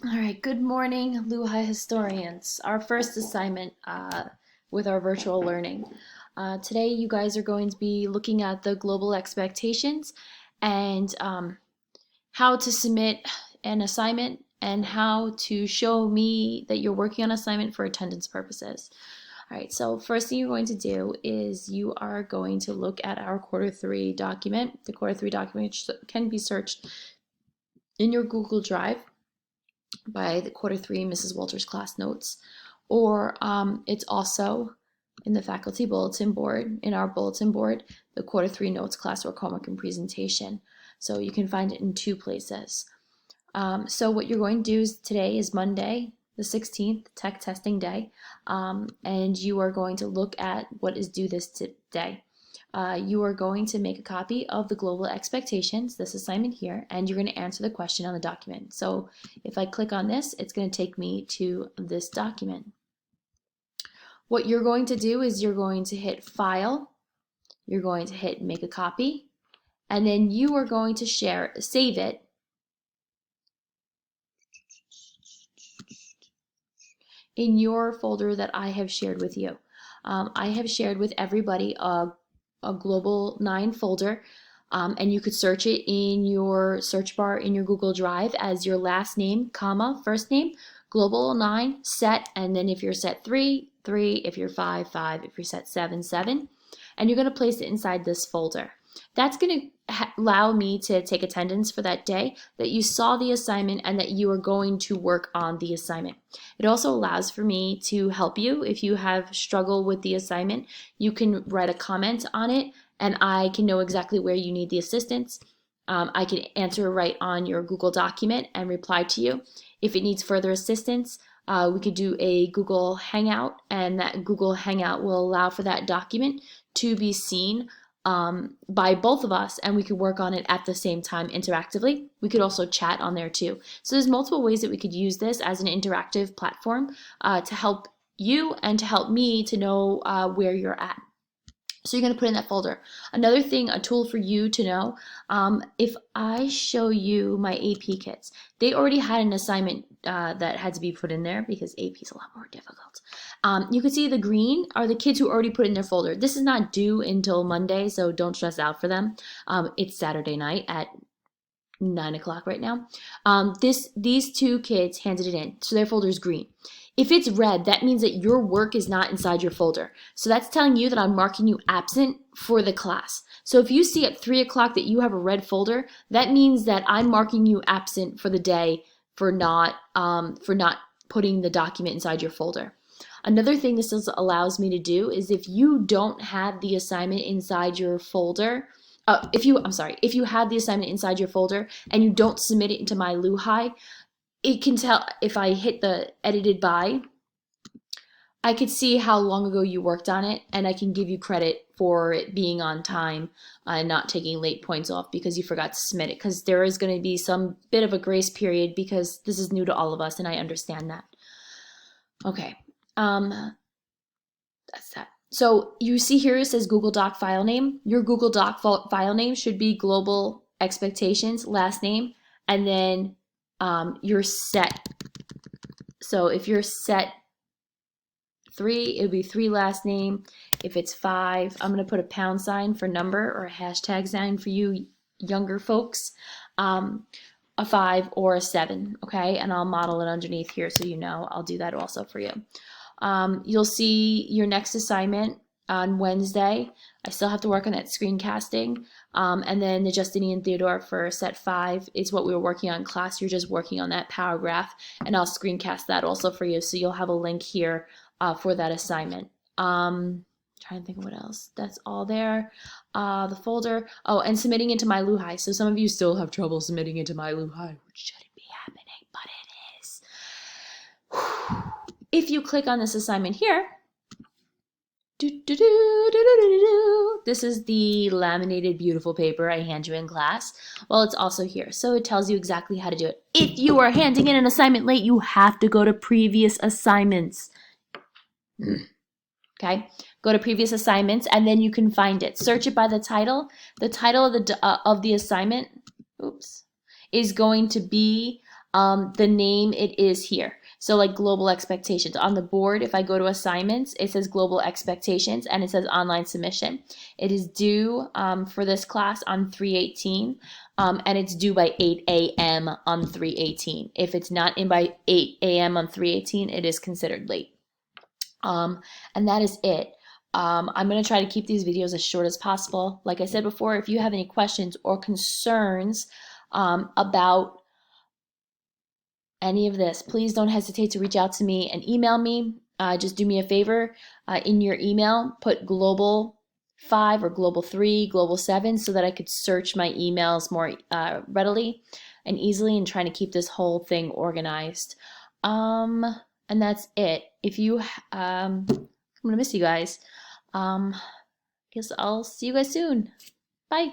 All right, good morning, LuHi historians. Our first assignment with our virtual learning. Today, you guys are going to be looking at the global expectations and how to submit an assignment and how to show me that you're working on assignment for attendance purposes. All right, so first thing you're going to do is you are going to look at our quarter three document. The quarter three document can be searched in your Google Drive by the quarter three Mrs. Walters class notes, or it's also in the faculty bulletin board, in our bulletin board, the quarter three notes, classwork, homework, and presentation. So you can find it in two places. So what you're going to do is today is Monday, the 16th, tech testing day, and you are going to look at what is due this day. You are going to make a copy of the global expectations, this assignment here, and you're going to answer the question on the document. So if I click on this, it's going to take me to this document. What you're going to do is you're going to hit File, you're going to hit Make a Copy, and then you are going to save it in your folder that I have shared with you. I have shared with everybody a Global 9 folder, and you could search it in your search bar in your Google Drive as your last name, comma, first name, Global 9, set, and then if you're set 3, 3, if you're 5, 5, if you're set 7, 7, and you're going to place it inside this folder. That's going to allow me to take attendance for that day, that you saw the assignment and that you are going to work on the assignment. It also allows for me to help you. If you have struggled with the assignment, you can write a comment on it and I can know exactly where you need the assistance. I can answer right on your Google document and reply to you. If it needs further assistance, we could do a Google Hangout, and that Google Hangout will allow for that document to be seen by both of us, and we could work on it at the same time interactively. We could also chat on there too. So there's multiple ways that we could use this as an interactive platform to help you and to help me to know where you're at. So you're going to put in that folder. Another thing, a tool for you to know, if I show you my AP kits, they already had an assignment that had to be put in there because AP is a lot more difficult. You can see the green are the kids who already put in their folder. This is not due until Monday, so don't stress out for them. It's Saturday night at 9 o'clock right now. These two kids handed it in, so their folder is green. If it's red, that means that your work is not inside your folder. So that's telling you that I'm marking you absent for the class. So if you see at 3 o'clock that you have a red folder, that means that I'm marking you absent for the day for not putting the document inside your folder. Another thing this allows me to do is if you don't have the assignment inside your folder, if you have the assignment inside your folder and you don't submit it into my LuHi, it can tell if I hit the edited by, I could see how long ago you worked on it, and I can give you credit for it being on time and not taking late points off because you forgot to submit it, because there is going to be some bit of a grace period because this is new to all of us and I understand that. Okay, that's that. So you see here it says Google Doc file name. Your Google Doc file name should be Global Expectations, last name, and then your set. So if you're set 3, it would be 3 last name. If it's 5, I'm going to put a pound sign for number or a hashtag sign for you younger folks. A 5 or a 7, okay? And I'll model it underneath here so you know. I'll do that also for you. You'll see your next assignment on Wednesday. I still have to work on that screencasting. And then the Justinian Theodore for set 5 is what we were working on in class. You're just working on that paragraph, and I'll screencast that also for you. So you'll have a link here for that assignment. Trying to think of what else. That's all there. The folder. Oh, and submitting into my LuHi. So some of you still have trouble submitting into my LuHi, which shouldn't be happening, but it is. If you click on this assignment here, this is the laminated beautiful paper I hand you in class. Well, it's also here, so it tells you exactly how to do it. If you are handing in an assignment late, you have to go to previous assignments. Okay, go to previous assignments and then you can find it. Search it by the title. The title of the assignment, is going to be The name, it is here. So like global expectations on the board, if I go to assignments, it says global expectations and it says online submission. It is due for this class on 3/18, and it's due by 8 a.m. on 3/18. If it's not in by 8 a.m. on 3/18, it is considered late. And that is it. I'm going to try to keep these videos as short as possible. Like I said before, if you have any questions or concerns about any of this, please don't hesitate to reach out to me and email me. Just do me a favor, in your email, put Global 5 or Global 3, Global 7, so that I could search my emails more readily and easily, and trying to keep this whole thing organized. And that's it. If you, I'm gonna miss you guys. Guess I'll see you guys soon. Bye.